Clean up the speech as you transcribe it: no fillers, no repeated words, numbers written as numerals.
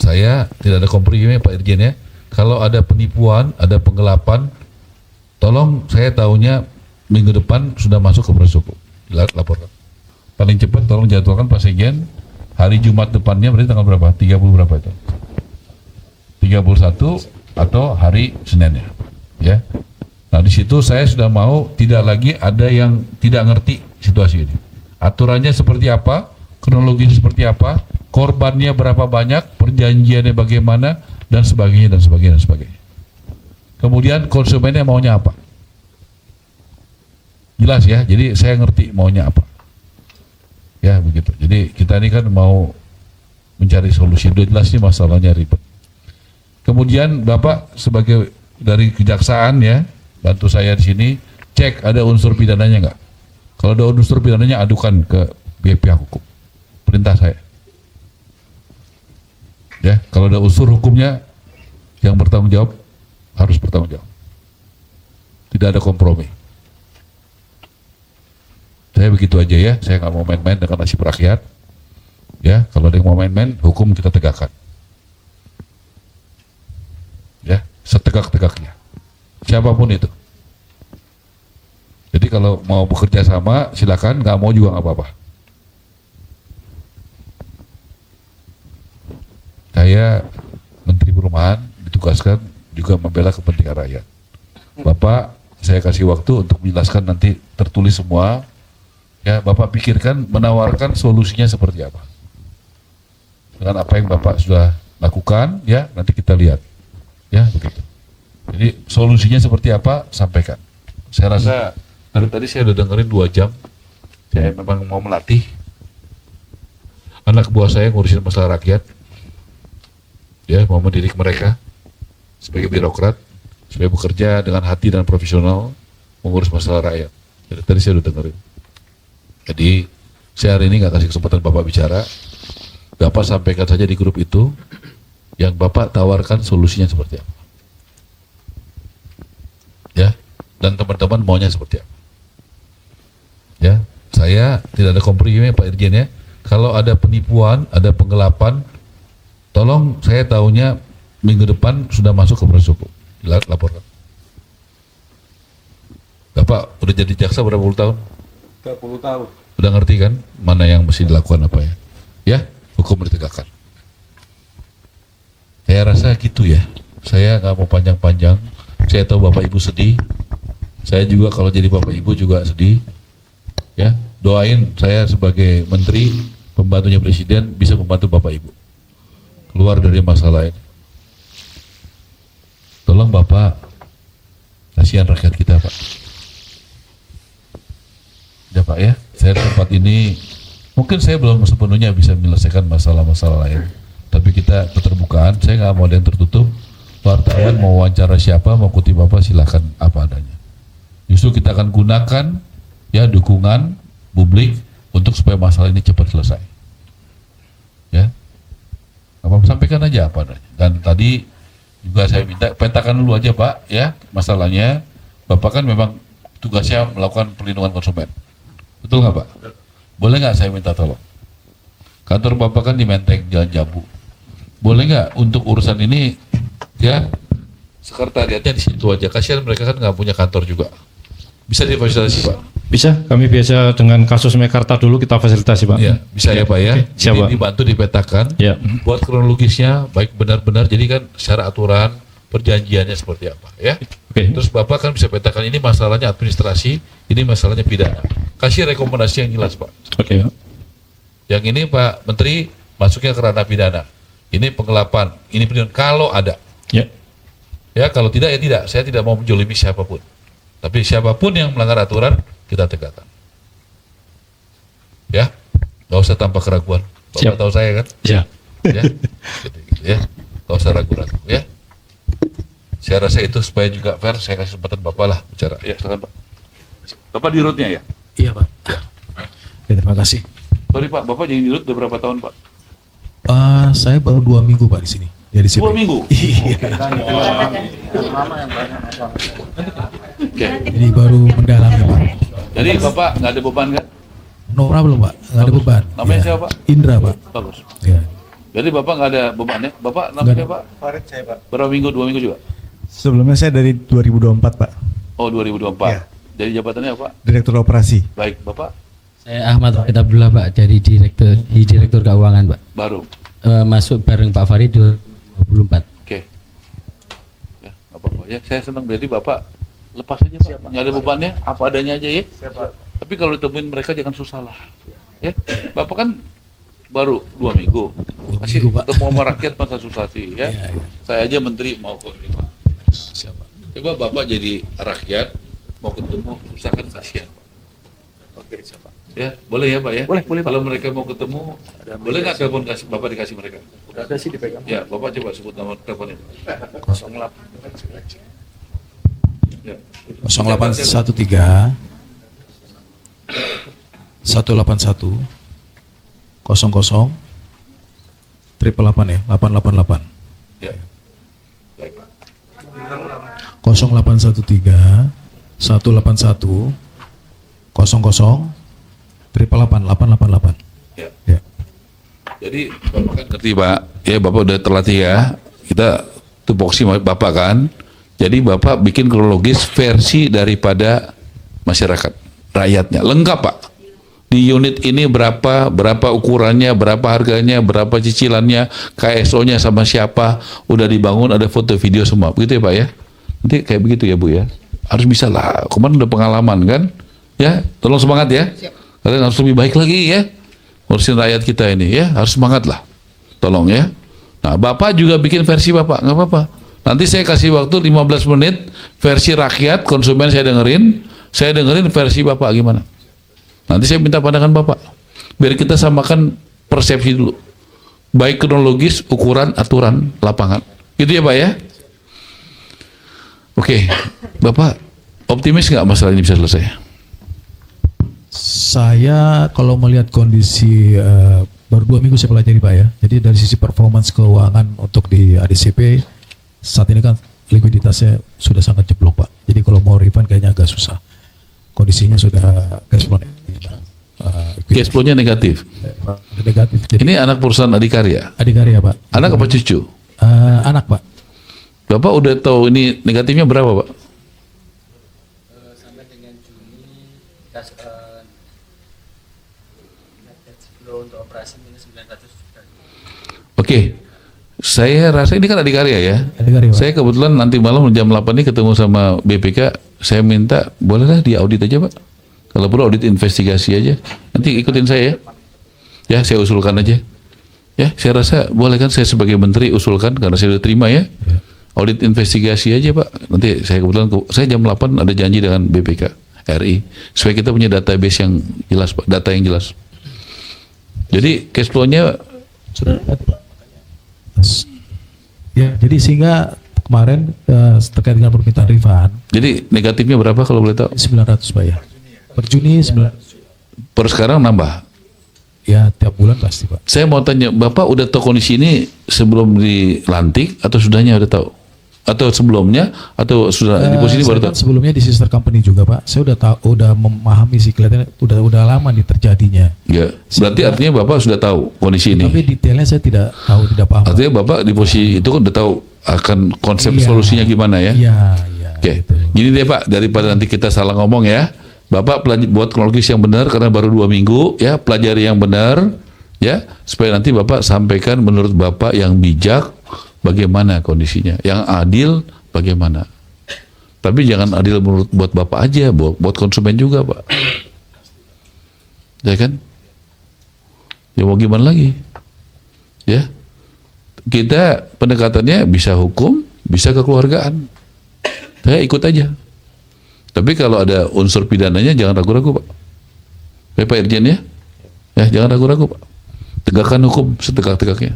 saya tidak ada kompromi Pak Irjen ya. Kalau ada penipuan, ada penggelapan, tolong saya tahunya minggu depan sudah masuk ke proses hukum. Laporkan. Paling cepat tolong jadwalkan Pak Sekjen hari Jumat depannya, berarti tanggal berapa? 30 berapa itu? 31 atau hari Seninnya. Ya. Nah di situ saya sudah mau tidak lagi ada yang tidak ngerti situasi ini. Aturannya seperti apa, kronologisnya seperti apa, korbannya berapa banyak, perjanjiannya bagaimana, dan sebagainya dan sebagainya dan sebagainya. Kemudian konsumennya maunya apa? Jelas ya. Jadi saya ngerti maunya apa. Ya begitu. Jadi kita ini kan mau mencari solusi. Udah jelas nih masalahnya ribet. Kemudian Bapak sebagai dari kejaksaan ya, bantu saya di sini cek ada unsur pidananya nggak. Kalau ada unsur pidananya adukan ke pihak hukum. Perintah saya. Ya, kalau ada unsur hukumnya yang bertanggung jawab harus bertanggung jawab. Tidak ada kompromi. Saya begitu aja ya, saya nggak mau main-main dengan nasib rakyat. Ya, kalau ada yang mau main-main, hukum kita tegakkan. Ya, setegak-tegaknya. Siapapun itu. Jadi kalau mau bekerja sama, silakan. Nggak mau juga nggak apa-apa. Saya Menteri Perumahan ditugaskan juga membela kepentingan rakyat. Bapak, saya kasih waktu untuk menjelaskan nanti tertulis semua. Ya, Bapak pikirkan menawarkan solusinya seperti apa. Dengan apa yang Bapak sudah lakukan, ya nanti kita lihat. Ya, begitu. Jadi solusinya seperti apa, sampaikan. Saya rasa dari tadi saya udah dengerin 2 jam. Saya memang mau melatih anak buah saya ngurusin masalah rakyat. Ya, mau mendidik mereka sebagai birokrat supaya bekerja dengan hati dan profesional mengurus masalah rakyat. Jadi tadi saya udah dengerin. Jadi saya hari ini nggak kasih kesempatan Bapak bicara. Bapak sampaikan saja di grup itu yang Bapak tawarkan solusinya seperti apa. Ya, dan teman-teman maunya seperti apa. Ya, saya tidak ada kompromi Pak Irjen ya. Kalau ada penipuan, ada penggelapan, tolong saya tahunya minggu depan sudah masuk ke proses hukum. Laporkan. Bapak udah jadi jaksa berapa puluh tahun? 30 tahun. Udah ngerti kan mana yang mesti dilakukan apa ya? Ya, hukum ditegakkan. Saya rasa gitu ya. Saya nggak mau panjang-panjang. Saya tahu Bapak Ibu sedih. Saya juga kalau jadi Bapak Ibu juga sedih. Ya, doain saya sebagai menteri, pembantunya presiden bisa membantu Bapak Ibu keluar dari masalah ini. Tolong Bapak, kasihan rakyat kita Pak. Ya Pak ya, saya tempat ini mungkin saya belum sepenuhnya bisa menyelesaikan masalah-masalah lain, tapi kita keterbukaan, saya nggak mau ada yang tertutup. Wartawan mau wawancara siapa, mau kutip Bapak silahkan apa adanya. Justru kita akan gunakan ya dukungan publik untuk supaya masalah ini cepat selesai. Ya, apa sampaikan aja apa adanya. Dan tadi juga saya minta petakan dulu aja Pak ya masalahnya. Bapak kan memang tugasnya melakukan perlindungan konsumen. Betul nggak Pak? Boleh nggak saya minta tolong? Kantor Bapak kan di Menteng, Jalan Jambu. Boleh nggak untuk urusan ini ya sekretariatnya di situ aja. Kasihan mereka kan nggak punya kantor juga. Bisa difasilitasi Pak? Bisa, kami biasa dengan kasus Mekarta dulu kita fasilitasi Pak. Ya, bisa ya Pak ya. Oke, siap, jadi Pak. dibantu dipetakan. Ya. Buat kronologisnya baik benar-benar. Jadi kan secara aturan perjanjiannya seperti apa ya. Oke. Terus Bapak kan bisa petakan ini masalahnya administrasi, ini masalahnya pidana. Kasih rekomendasi yang jelas Pak. Oke. Yang ini Pak Menteri masuknya ke ranah pidana. Ini penggelapan, ini penipuan kalau ada. Ya. Ya kalau tidak ya tidak. Saya tidak mau menjolimi siapapun. Tapi siapapun yang melanggar aturan kita tegakkan. Ya, nggak usah tanpa keraguan. Bapak Siap. tahu saya kan? Ya. Ya, gitu, ya. Nggak usah ragu-ragu. Ya. Saya rasa itu supaya juga fair. Saya kasih kesempatan Bapak lah bicara. Ya, silakan Pak. Bapak di rootnya ya? Iya Pak. Ya, terima kasih. Sorry Pak, Bapak jadi di root udah berapa tahun Pak? Saya baru 2 minggu Pak di sini. Ya di sini. 2 minggu? Iya. Oke. Jadi baru mendalami Pak. Jadi Bapak nggak ada beban kan? No problem Pak. Nggak ada Bagus. beban. Namanya Ya. siapa Pak? Indra Pak. Bagus. Ya. Jadi Bapak nggak ada beban ya? Bapak namanya Pak? Farid saya Pak. Berapa minggu? 2 minggu juga? Sebelumnya saya dari 2024 Pak. Oh 2024. Iya. Jadi jabatannya apa? Direktur operasi. Baik, Bapak Saya Ahmad Wahid Abdullah Pak dari Direktur Keuangan Pak. baru. Masuk bareng Pak Farid 2024. Oke. Ya, nggak apa-apa ya. Saya senang jadi Bapak lepas aja Pak. Nggak ada bebannya, apa adanya aja ya. Tapi kalau ditemuin mereka jangan susah lah. Ya, Bapak kan baru 2 minggu. Masih minggu, Pak. ketemu sama rakyat masa susah sih ya. Iya, iya. Saya aja menteri mau kok ini, Pak. Siapa? Coba Bapak jadi rakyat mau ketemu susah kan kasihan. Oke, siapa? Ya, boleh ya Pak ya? Boleh. Kalau mereka mau ketemu, boleh nggak telepon Bapak dikasih mereka? Udah ada sih dipegang. Ya, Bapak coba sebut nama teleponnya. 08. Ya. 0813 181 00 888 ya, 888. Ya. Baik. 0813 181 00 888. Ya. Ya. Jadi Bapak kan ngerti Pak, ya Bapak udah terlatih ya. Kita tupoksi Bapak kan. Jadi Bapak bikin kronologis versi daripada masyarakat, rakyatnya. Lengkap Pak. Di unit ini berapa ukurannya, berapa harganya, berapa cicilannya, KSO-nya sama siapa, udah dibangun, ada foto video semua. Begitu ya Pak ya? Nanti kayak begitu ya Bu ya. Harus bisa lah, kemarin udah pengalaman kan? Ya, tolong semangat ya. Kalian harus lebih baik lagi ya. Ngurusin rakyat kita ini ya, harus semangat lah. Tolong ya. Nah, Bapak juga bikin versi Bapak, nggak apa-apa. Nanti saya kasih waktu 15 menit, versi rakyat, konsumen saya dengerin versi Bapak gimana. Nanti saya minta pandangan Bapak. Biar kita samakan persepsi dulu. Baik kronologis, ukuran, aturan, lapangan. Gitu ya Pak ya? Oke, Bapak optimis nggak masalah ini bisa selesai? Saya kalau melihat kondisi baru 2 minggu saya pelajari Pak ya. Jadi dari sisi performance keuangan untuk di ADCP saat ini kan likuiditasnya sudah sangat jeblok Pak. Jadi kalau mau refund kayaknya agak susah. Kondisinya sudah cash flow Cash flow-nya negatif. negatif. Jadi Ini anak perusahaan adikarya. adikarya Pak. Anak apa cucu? Anak Pak. Bapak udah tahu ini negatifnya berapa Pak? Sampai dengan Juni sebelum untuk operasi minus 900 juta. Oke, saya rasa ini kan adikarya ya. Adikarya Pak. Saya kebetulan nanti malam jam 8 ini ketemu sama BPK. Saya minta bolehlah diaudit aja Pak. Kalau perlu audit investigasi aja. Nanti ikutin saya ya. Ya, saya usulkan aja. Ya, saya rasa boleh kan saya sebagai menteri usulkan karena saya sudah terima ya. Audit investigasi aja Pak. Nanti saya kebetulan saya jam 8 ada janji dengan BPK RI supaya kita punya database yang jelas Pak, data yang jelas. Jadi cash flow-nya Sudah ada, Pak. Ya, jadi sehingga kemarin terkait dengan permintaan refund jadi negatifnya berapa kalau boleh tahu? 900 Pak ya. Per Juni 900. Per sekarang nambah. Ya, tiap bulan pasti Pak. Saya mau tanya, Bapak udah tahu kondisi ini sebelum dilantik atau sudahnya udah tahu? Atau sebelumnya atau sudah di posisi Saya baru kan tahu? sebelumnya di sister company juga Pak. Saya udah tahu, udah memahami sih kelihatannya udah lama nih terjadinya. Ya, berarti artinya Bapak sudah tahu kondisi ini. Tapi detailnya saya tidak tahu, tidak paham. Pak. Artinya Bapak di posisi itu kan udah tahu akan konsep Iya. solusinya gimana ya? Iya, iya. Oke, gitu. gini deh Pak, daripada nanti kita salah ngomong ya, Bapak buat kronologis yang benar karena baru 2 minggu ya, pelajari yang benar ya, supaya nanti Bapak sampaikan menurut Bapak yang bijak bagaimana kondisinya, yang adil bagaimana. Tapi jangan adil menurut buat Bapak aja, buat konsumen juga Pak. Ya kan? Ya mau gimana lagi? Ya, kita pendekatannya bisa hukum, bisa kekeluargaan. Saya ikut aja. Tapi kalau ada unsur pidananya jangan ragu-ragu Pak. Pak Irjen ya. Ya, jangan ragu-ragu Pak. Tegakkan hukum setegak-tegaknya.